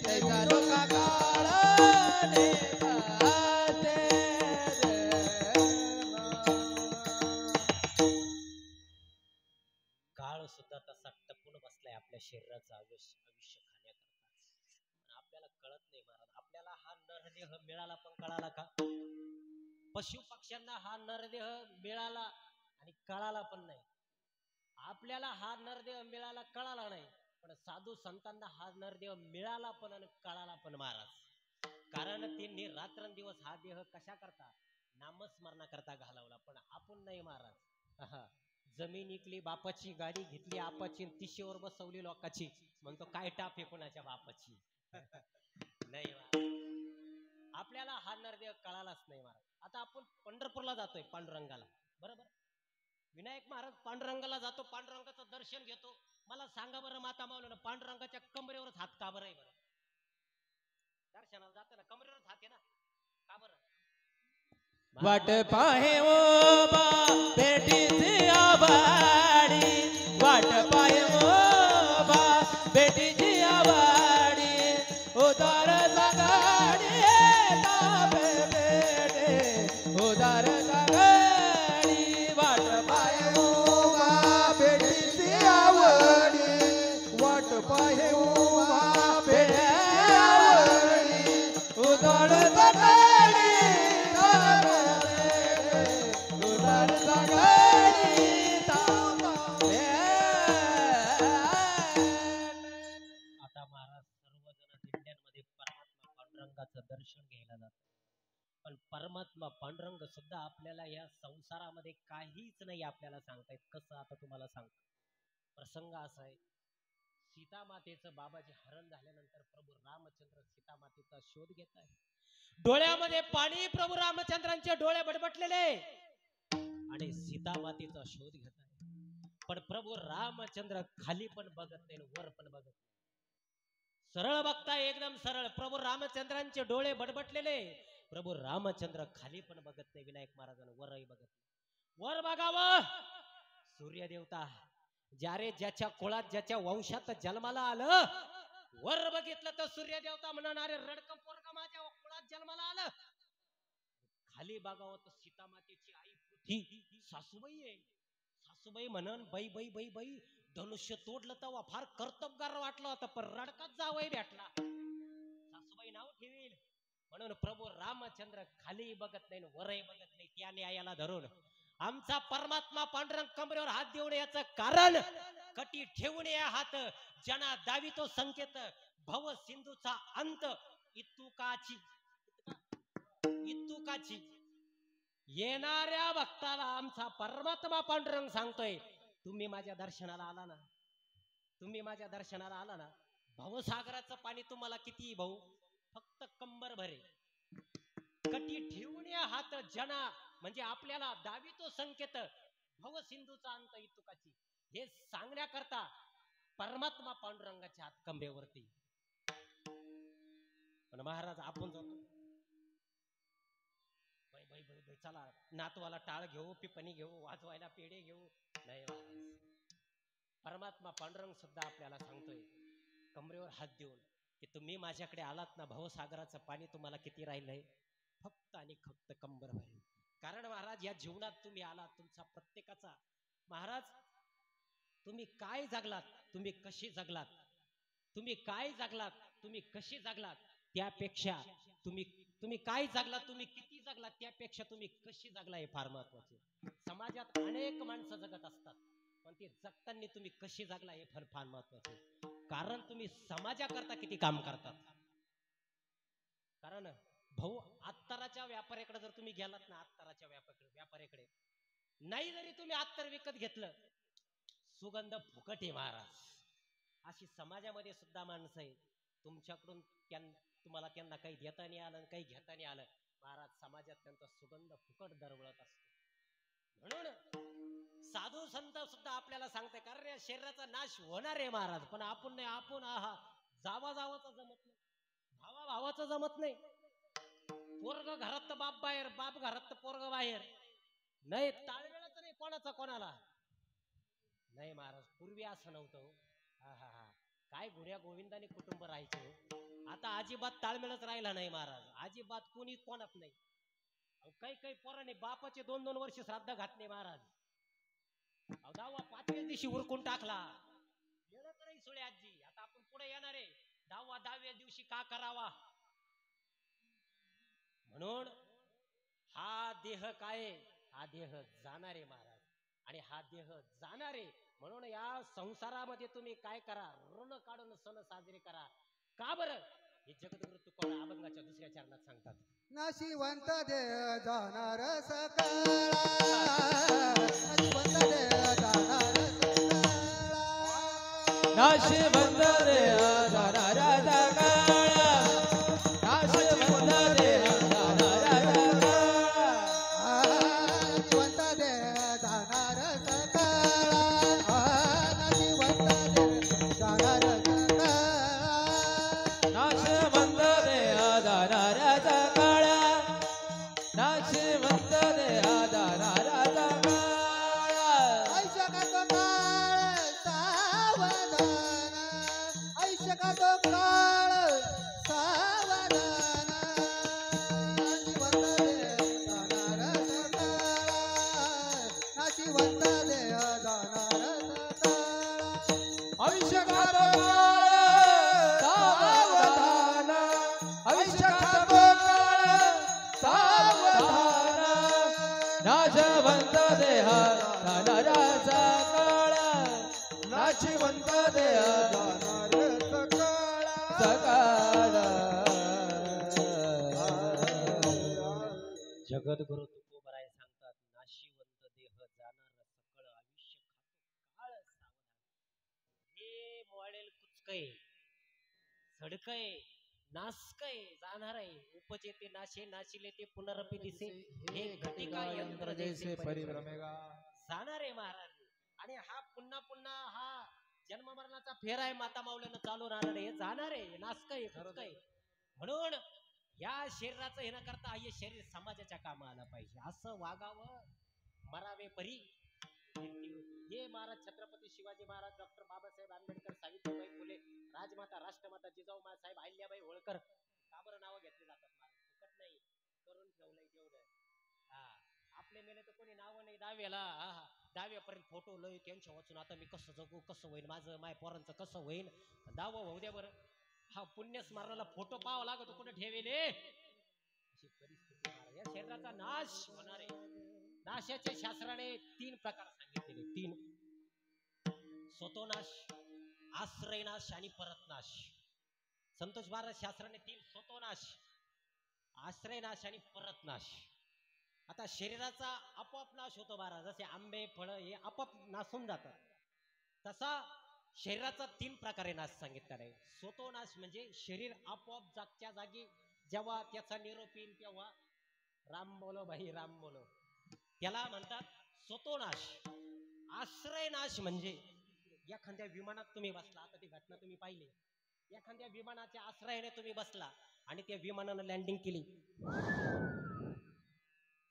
तैसा लोका काळा नेता से. काळ सुद्धा तसा टपून बसलाय आपल्या शरीराचं आयुष्य खाण्याकरता. आपल्याला कळत नाही महाराज. आपल्याला हा नरदेह मिळाला पण कळाला का? पशु पक्ष्यांना हा नरदेह मिळाला आणि कळाला पण नाही. आपल्याला हा नरदेह मिळाला कळाला नाही, पण साधू संतांना हा नरदेह मिळाला पण आणि कळाला पण महाराज. कारण त्यांनी रात्रंदिवस हा देह कशा करता, नामस्मरणा करता घालवला, पण आपण नाही महाराज. जमीन इकली बापाची, गाडी घेतली आपाची, तिशीवर बसवली लोकाची, म्हणतो काय टाप आहे कोणाच्या बापाची. नाही आपल्याला हा नरदेह कळालाच नाही महाराज. आता आपण पंढरपूरला जातोय पांडुरंगाला, बरोबर. विनायक महाराज पांडुरंगाला जातो, पांडुरंगाचं दर्शन घेतो. मला सांगा बरं माता माऊलीनं पांडुरंगाच्या कमरेवरच हात का बरं आहे बरं? दर्शनाला जाताना कमरेवरच हात आहे ना, का बरं? वाट पाहे ओ बा बेटीची आवाडी, वाट पाहे ओ बा बेटीची आवाडी, उदार जागाडी ताबे बेटे उदार जागाडी. वाट पाहे ओ बा बेटीची आवडी, वाट पाहे उभा बेटीची आवडी, उदार जागाडी उदार जागाडी ताबे. आता महाराज सर्वजण दिंड्यांमध्ये परमात्मा पांडुरंगाचं दर्शन घ्यायला जातात, पण परमात्मा पांडुरंग सुद्धा आपल्याला या संसारामध्ये काहीच नाही आपल्याला सांगतायत. कसं आता तुम्हाला सांगतो. प्रसंग असा आहे, सीतामातेचं बाबाजी हरण झाल्यानंतर प्रभू रामचंद्र सीतामातेचा शोध घेत आहे. डोळ्यामध्ये पाणी, प्रभू रामचंद्रांचे डोळे बडबटलेले आणि सीतामातेचा शोध घेत आहे. पण प्रभू रामचंद्र खाली पण बघत नाही, वर पण बघत नाही. सरळ बघताय, एकदम सरळ. प्रभू रामचंद्रांचे डोळे बडबटलेले, प्रभू रामचंद्र खाली पण बघत नाही. विनायक महाराजांना वरही बघत नाही. वर बघावं, सूर्य देवता ज्यारे ज्याच्या कुळात ज्याच्या वंशात जन्माला आलं, वर बघितलं तर सूर्य देवता म्हणणारे रडकं पोरग माझ्या कुळात जन्माला आलं. खाली बघावं तर सीतामातेची आई पृथ्वी सासूबाई आहे. सासूबाई म्हणन बाई बाई बाई बाई धनुष्य तोडलं तेव्हा फार कर्तबगार वाटलं होतं, पण रडकाच जावई भेटला. म्हणून प्रभू रामचंद्र खाली बघत नाही वरही बघत नाही, त्या न्यायाला धरून आमचा परमात्मा पांडुरंग कमरेवर हात देऊन याचं कारण कटी ठेवून या हात जना दावी तो संकेत भव सिंधूचा अंत इतुकाची इतुकाची येणाऱ्या भक्ताला आमचा परमात्मा पांडुरंग सांगतोय, तुम्ही माझ्या दर्शनाला आला ना, तुम्ही माझ्या दर्शनाला आला ना, भवसागराचं पाणी तुम्हाला किती भाऊ, फक्त कंबर भरे. कटी ठेवून या हात जना म्हणजे आपल्याला दावी तो संकेत भव सिंधूचा अंत इतुकाची हे सांगण्याकरता परमात्मा पांडुरंगाच्या हात कंबेवरती. पण महाराज आपण जातो चला नातवाला टाळ घेऊ, पिपणी घेऊ, वाजवायला पेढे घेऊ, नाही परमात्मा पांडुरंग सुद्धा आपल्याला सांगतोय कमरेवर हात देऊन की तुम्ही माझ्याकडे आलात ना, भवसागराचं पाणी तुम्हाला किती राहिलंय, फक्त आणि फक्त कंबर भरेल. कारण महाराज या जीवनात तुम्ही आलात, तुमचा प्रत्येकाचा महाराज तुम्ही काय जगलात, तुम्ही कशी जगलात, तुम्ही काय जगलात, तुम्ही कशी जगलात, त्यापेक्षा तुम्ही काय जगलात, तुम्ही किती जगलात, त्यापेक्षा तुम्ही कशी जगला हे फार महत्वाचे. समाजात अनेक माणसं जगत असतात, पण ते जगताना तुम्ही कशी जगला हे फार महत्वाचे. कारण तुम्ही समाजाकरता किती काम करतात. कारण भाऊ अत्तराच्या व्यापाऱ्याकडे जर तुम्ही गेलात ना, अत्तराच्या व्यापाऱ्याकडे नाही जरी तुम्ही अत्तर विकत घेतलं, सुगंध फुकट आहे महाराज. अशी समाजामध्ये सुद्धा माणसं आहे, तुमच्याकडून तुम्हाला त्यांना काही देता नाही आलं, काही घेता नाही आलं, महाराज समाजात त्यांचा सुगंध फुकट दरवळत असतो. म्हणून साधू संत सुद्धा आपल्याला सांगते, कारण या शरीराचा नाश होणार आहे महाराज, पण आपण नाही, आपण जावाचा जमत नाही, भावाचं जमत नाही. पोरग घरात तर बाप बाहेर, बाप घरात तर पोरग बाहेर, नाही ताळमेळाच नाही कोणाचा कोणाला नाही महाराज. पूर्वी असं नव्हतं. काय गुऱ्या गोविंदाने कुटुंब राहायचं. आता अजिबात ताळमेळच राहिला नाही महाराज, अजिबात कोणी कोणात नाही. काही पोराने बापाचे 2-2 वर्ष श्राद्ध घातले महाराज, 10वा 5व्या दिवशी उरकून टाकला. येणच नाही सोळे आजी. आता आपण पुढे येणार आहे, 10व्या दिवशी का करावा. म्हणून हा देह काय, हा देह जाणारे महाराज, आणि हा देह जाणारे. म्हणून या संसारामध्ये तुम्ही काय करा, ऋण काढून सण साजरे करा. का बरं, हे जगद्गुरु तुकोबा अभंगाच्या 2ऱ्या चरणात सांगतात. नाशिवंत देह जाणार सकाळा, नाशिवंत देह जाणार सकाळा, नाशिवंत देह जाणार सकाळा, नाशिवंत देह जाणार सकाळा, नाशिवंत देह जाणार सकाळा, नाशिवंत देह जाणार सकाळा, नाशिवंत देह जाणार सकाळा, नाशिवंत देह जाणार सकाळा. आयुष्य का तो काळ सावधान, आयुष्य का तो काळ सावधान, नाशिवंत देह जाणार सकाळा, नाशिवंत देह जाणार सकाळा. आयुष्य का तो काळ सावधान, आयुष्य का तो काळ सावधान, नाशिवंत देह जाणार सकाळा, नाशिवंत देह जाणार सकाळा. जगद्गुरु तुकोबराय सांगतात, नाशिवंत देह जाणार सकळ, आयुष्य खातो काळ सावधान. हे मोळेल कुचकय, सडकय, नासकय, जाणार आहे. उपजे ते नाशे, नाशिले ते पुनरपी दिसे, हे घटिका यंत्र जैसे परिभ्रमेगा. जाणार आहे महाराज. आणि हा पुन्हा पुन्हा हा जन्म मरणाचा फेर आहे, माता माऊलीनं चालू राहणार आहे, जाणार आहे, नासकय, कुचकय. म्हणून या शरीराचं हे न करता हे शरीर समाजाच्या कामा आलं पाहिजे, असं वागावं, मरावे परी. हे महाराज छत्रपती शिवाजी महाराज, डॉक्टर बाबासाहेब आंबेडकर, सावित्रीबाई फुले, राजमाता राष्ट्रमाता जिजाऊ साहेब अहिल्याबाई होळकर का बरं नावं घेतली जातात महाराज? फुकट नाही, करून ठेवलंय तेवढं. आपले मेले तर कोणी नावं नाही दाव्याला. दाव्यापर्यंत फोटो लय त्यांच्या वाचून आता मी कसं जगू, कसं होईल माझं, माय पोरांचं कसं होईल, दावं होऊ द्या बरं. हा पुण्य स्मरणाला फोटो पाहावा लागतो, कुठे ठेवेले अशी परिस्थिती महाराज. या शरीराचा नाश होणार आहे. नाशाच्या शास्त्राने 3 प्रकार सांगितलेले. 3: स्वतोनाश, आश्रयनाश आणि परतनाश. संतोष महाराज शास्त्राने 3: स्वतोनाश, आश्रयनाश आणि परतनाश. आता शरीराचा आपोआप नाश होतो महाराज. जसे आंबे फळ हे आपोआप नासून जातात, तसा शरीराचा 3 प्रकारे नाश सांगितलेला आहे. स्वतोनाश म्हणजे शरीर आपोआप जागच्या जागी जेव्हा त्याचा निरोप येईल तेव्हा राम बोलो भाई राम बोलो, त्याला म्हणतात स्वतोनाश. आश्रयनाश म्हणजे एखाद्या विमानात तुम्ही बसला, आता ती घटना तुम्ही पाहिली, एखाद्या विमानाच्या आश्रयाने तुम्ही बसला आणि त्या विमानानं लँडिंग केली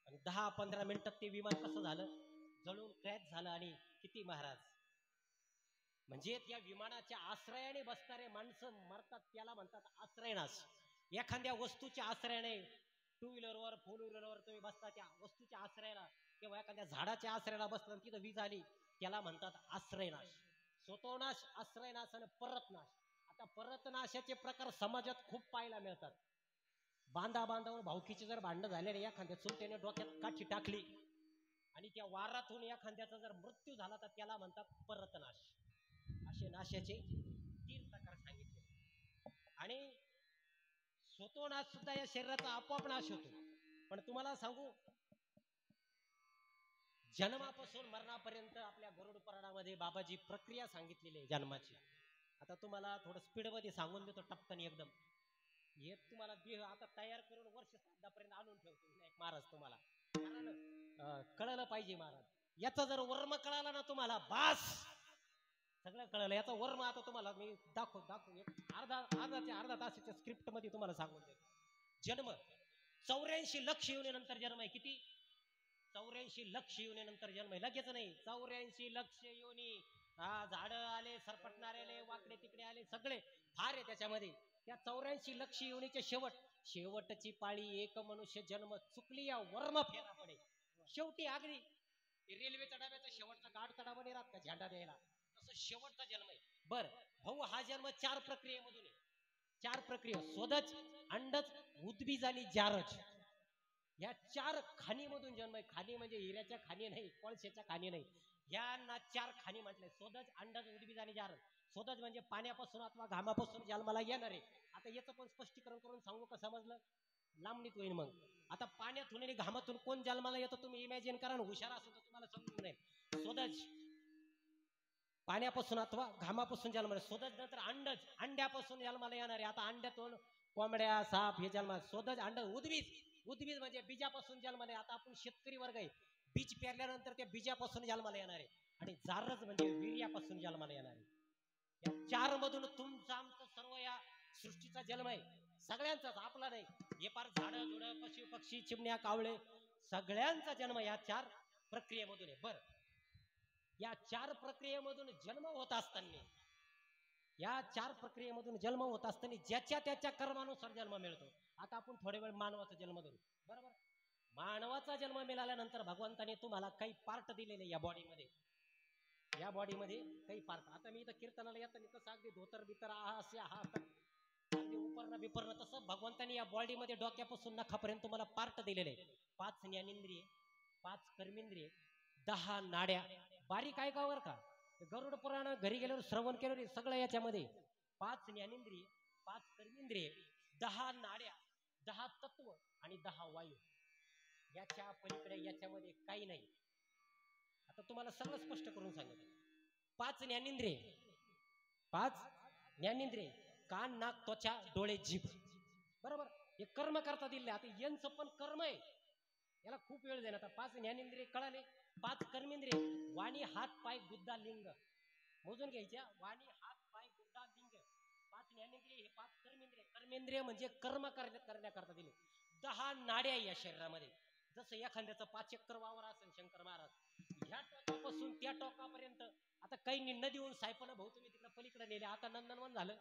आणि 10-15 मिनिटात ते विमान कसं झालं, जळून क्रॅश झालं. आणि किती महाराज, म्हणजे त्या विमानाच्या आश्रयाने बसणारे माणसं मरतात, त्याला म्हणतात आश्रयनाश. एखाद्या वस्तूच्या आश्रयाने, 2 व्हीलरवर 4 व्हीलरवर तुम्ही बसता त्या वस्तूच्या आश्रयाला, किंवा एखाद्या झाडाच्या आश्रयाला बसता तिथं वीज आली, त्याला म्हणतात आश्रयनाश. स्वतोनाश, आश्रयनाश आणि परतनाश. आता परतनाशाचे प्रकार समाजात खूप पाहायला मिळतात. बांधावर भावकीचे जर भांडण झालेले, एखाद्या चुलत्याने डोक्यात काठी टाकली आणि त्या वारातून एखाद्याचा जर मृत्यू झाला तर त्याला म्हणतात परतनाश. असे नाशाचे 3 प्रकार सांगितले. आणि स्वतोनाश सुद्धा या शरीराचा आपोआप नाश होतो. पण तुम्हाला सांगू, जन्मापासून मरणापर्यंत आपल्या गरुड पुराणामध्ये बाबाजी प्रक्रिया सांगितलेली आहे जन्माची. आता तुम्हाला थोडं स्पीडमध्ये सांगून देतो टपकन एकदम. हे तुम्हाला देह आता तयार करून वर्ष श्राद्धापर्यंत आणून ठेवतो विनायक महाराज तुम्हाला, कारण कळलं पाहिजे महाराज. याचा जर वर्म कळाला ना तुम्हाला, बास सगळं कळलं. याचा वर्म आता तुम्हाला मी दाखवू एक अर्धा तासाच्या स्क्रिप्ट मध्ये तुम्हाला सांगून देतो. जन्म 84 लक्ष येऊनंतर जन्म आहे. किती? 84 लक्ष येऊनंतर जन्म आहे. लगेच नाही, 84 लक्ष योनी. हा, झाड आले, सरपटणारे आले, वाकडे तिकडे आले, सगळे फार आहे त्याच्यामध्ये. त्या 84 लक्ष योनीचे शेवटची पाळी एक मनुष्य जन्म, चुकली या वर्म फेरा पडे. शेवटी अगदी रेल्वेच्या डब्याचा शेवटचा गाठ तडामध्ये राहत का झेंडा द्यायला, तसं शेवटचा जन्म आहे. बर भाऊ, हा जन्म 4 प्रक्रियेमधून आहे. 4 प्रक्रिया: स्वदज, अंडज, उद्बीज आणि जारज. या 4 खाणीमधून जन्म आहे. खाणी म्हणजे हिऱ्याच्या खाणी नाही, कोळशाच्या खाणी नाही, यांना 4 खाणी म्हटलंय: स्वदज, अंडज, उद्बीज आणि जारज. स्वदज म्हणजे पाण्यापासून अथवा घामापासून जन्माला येणार आहे. आता याचं पण स्पष्टीकरण करून सांगू का, समजलं? लांबणीत होईल मग. आता पाण्यातून आणि घामातून कोण जन्माला येतो तुम्ही इमॅजिन करा, हुशार असेल तर तुम्हाला समजून जाईल. स्वदज पाण्यापासून अथवा घामापासून जन्माला, स्वदज नंतर अंडज, अंड्यापासून जन्माला येणार आहे. आता अंड्यातून कोंबड्या, साप हे जन्माला, स्वदज, अंडज, उद्बीज म्हणजे बीजापासून जन्माला आहे. आता आपण शेतकरी वर्ग आहे, बीज पेरल्यानंतर त्या बीजापासून जन्माला येणार आहे. आणि जारज म्हणजे वीर्यापासून जन्माला येणार आहे. या 4 मधून तुमचा आमचा सर्व या सृष्टीचा जन्म आहे. सगळ्यांचाच, आपला नाही. हे पार झाडं झुडं, पशु पक्षी, चिमण्या, कावळे, सगळ्यांचा जन्म या 4 प्रक्रियेमधून आहे. बर, या 4 प्रक्रियेमधून जन्म होत असताना, ज्याच्या त्याच्या कर्मानुसार जन्म मिळतो. आता आपण थोडे वेळ मानवाचा जन्म धरू. बरोबर, मानवाचा जन्म मिळाल्यानंतर भगवंताने तुम्हाला काही पार्ट दिलेले या बॉडीमध्ये. या बॉडीमध्ये काही पार्ट. आता मी इथं कीर्तनाला येताना कसं अगदी धोतर बितर असे अगदी उपरणं बिपरणं, तसं भगवंतानी या बॉडीमध्ये डोक्यापासून नखापर्यंत तुम्हाला पार्ट दिलेले. 5 ज्ञानेंद्रिय, 5 कर्मेंद्रिय, 10 नाड्या. बारीक आहे का वर का, गरुड पुराण घरी गेल्यावर श्रवण केलं सगळं याच्यामध्ये. 5 ज्ञानेंद्रिय, 5 कर्मेंद्रिय, 10 नाड्या, 10 तत्व आणि 10 वायू. याच्या पलीकडे याच्यामध्ये काही नाही. आता तुम्हाला सगळं स्पष्ट करून सांगितलं. 5 ज्ञानेंद्रिय, 5 ज्ञानेंद्रिय, कान, नाक, त्वचा, डोळे, जीभ. बरोबर, हे कर्म करता दिले. आता यांचं पण कर्म आहे, याला खूप वेळ देणार. आता 5 ज्ञानेंद्रिय कळाले. 5 कर्मेंद्रिय, वाणी, हात, पाय, गुद्दा, लिंग मोजून घ्यायच्या. वाणी, हात, पाय, गुद्दा, लिंग. 5 ज्ञानेंद्रिय, हे 5 कर्मेंद्रिय. कर्मेंद्रिय म्हणजे कर्म करण्याकरता दिले. 10 नाड्या या शरीरामध्ये. जसं एखाद्याचं 5 चक्कर वावर असेल शंकर महाराज, ह्या टोकापासून त्या टोकापर्यंत. आता काही नदीहून सायपन भाऊ तुम्ही तिकडे पलीकडे नेले, आता नंदनवन झालं.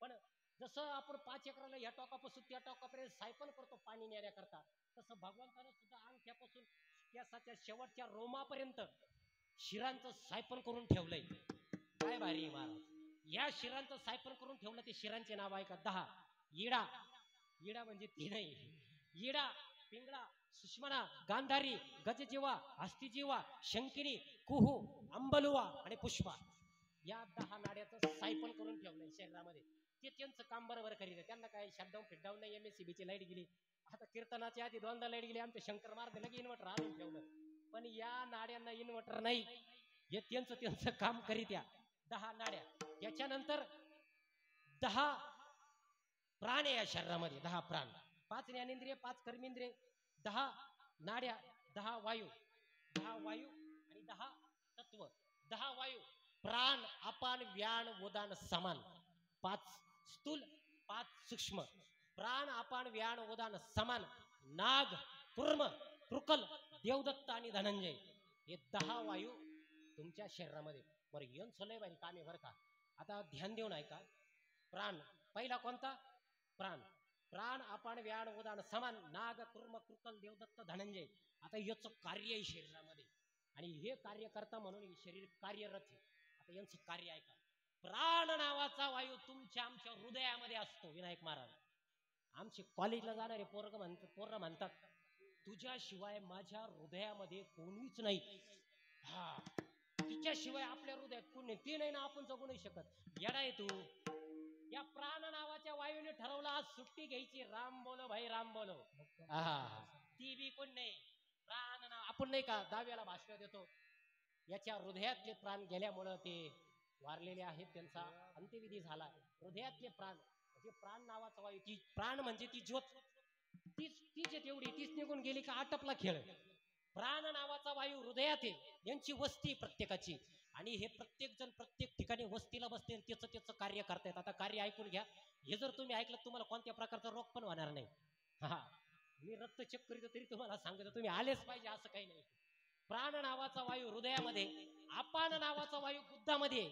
पण जसं आपण 5 एकराला या टोकापासून त्या टोकापर्यंत सायपन करतो पाणी नेण्याकरता, तसं भगवंतानं सुद्धा अंगठ्यापासून केसाच्या शेवटच्या रोमापर्यंत शिरांचं सायपन करून ठेवलंय. काय भारी महाराज, या शिरांचं सायपन करून ठेवलं. ते शिरांचे नाव आहे का? 10. इडा, इडा म्हणजे 3 नाही, येडा, पिंगळा, सुषमना, गांधारी, गजजीवा, हस्तीजीवा, शंकिनी, कुहू, अंबलुवा आणि पुष्पा या 10 नाड्याचं सायपन करून ठेवलंय शरीरामध्ये. ते त्यांचं काम बरोबर करीत आहे. त्यांना काय शटडाऊन फिटडाऊन नाही. MSCBची लाईट गेली, आता कीर्तनाच्या आधी 2दा लाईट गेली. आमच्या शंकर मार्ग लगे इन्व्हर्टर आणून ठेवलं. पण या नाड्यांना इन्व्हर्टर नाही. हे त्यांचं काम करीत या 10 नाड्या. त्याच्यानंतर 10 प्राण आहे या शरीरामध्ये. 10 प्राण, 5 ज्ञानेंद्रिय, 5 कर्मेंद्रिय, 10 नाड्या, 10 वायू, 10 वायू आणि 10 तत्व. 10 वायू प्राण, अपान, व्यान, उदान, समान. 5 स्थूल, 5 सूक्ष्म. प्राण, अपान, व्यान, उदान, समान. नाग, कुर्म, कृकल, देवदत्त आणि धनंजय हे 10 वायू तुमच्या शरीरामध्ये. बरं यंच लय बाई कामे बरं का. आता ध्यान देऊन ऐका. प्राण पहिला कोणता? प्राण. प्राण, अपान, व्यान, उदान, समान. नाग, कुर्म, कृकल, देवदत्त, धनंजय. आता याचं कार्य आहे शरीरामध्ये आणि हे कार्यकर्ता म्हणून शरीर कार्यरत आहे. आता यांचं कार्य ऐका. प्राण नावाचा वायू तुमच्या आमच्या हृदयामध्ये असतो. विनायक महाराज आमचे कॉलेजला जाणारे पोरं म्हणतात तुझ्याशिवाय माझ्या हृदयामध्ये कोणीच नाही. हा, तिच्याशिवाय आपल्या हृदयात कोण नाही. ते नाही ना आपण जगू नाही शकत. येडा आहे तू. या प्राण नावाच्या वायूने ठरवलं आज सुट्टी घ्यायची. राम बोलो भाई राम बोलो. ती बी कोण नाही. प्राण नाव आपण नाही का दहाव्याला भाषण देतो. याच्या हृदयातले प्राण गेल्यामुळं ते वारलेले आहेत. त्यांचा अंत्यविधी झाला. हृदयातले प्राण म्हणजे प्राण नावाचा वायू. ती प्राण म्हणजे ती ज्योत. तीच तेवढी तीच निघून गेली का आटपला खेळ. प्राण नावाचा वायू हृदयात आहे. यांची वस्ती प्रत्येकाची आणि हे प्रत्येक जण प्रत्येक ठिकाणी वस्तीला बसते. त्याचं कार्य करतायत. आता कार्य ऐकून घ्या. हे जर तुम्ही ऐकलं तुम्हाला कोणत्या प्रकारचा रोग पण होणार नाही. हा, मी रक्त चेक करीत तरी तुम्हाला सांगतो तुम्ही आलेच पाहिजे असं काही नाही. प्राण नावाचा वायू हृदयामध्ये, अपान नावाचा वायू बुद्धामध्ये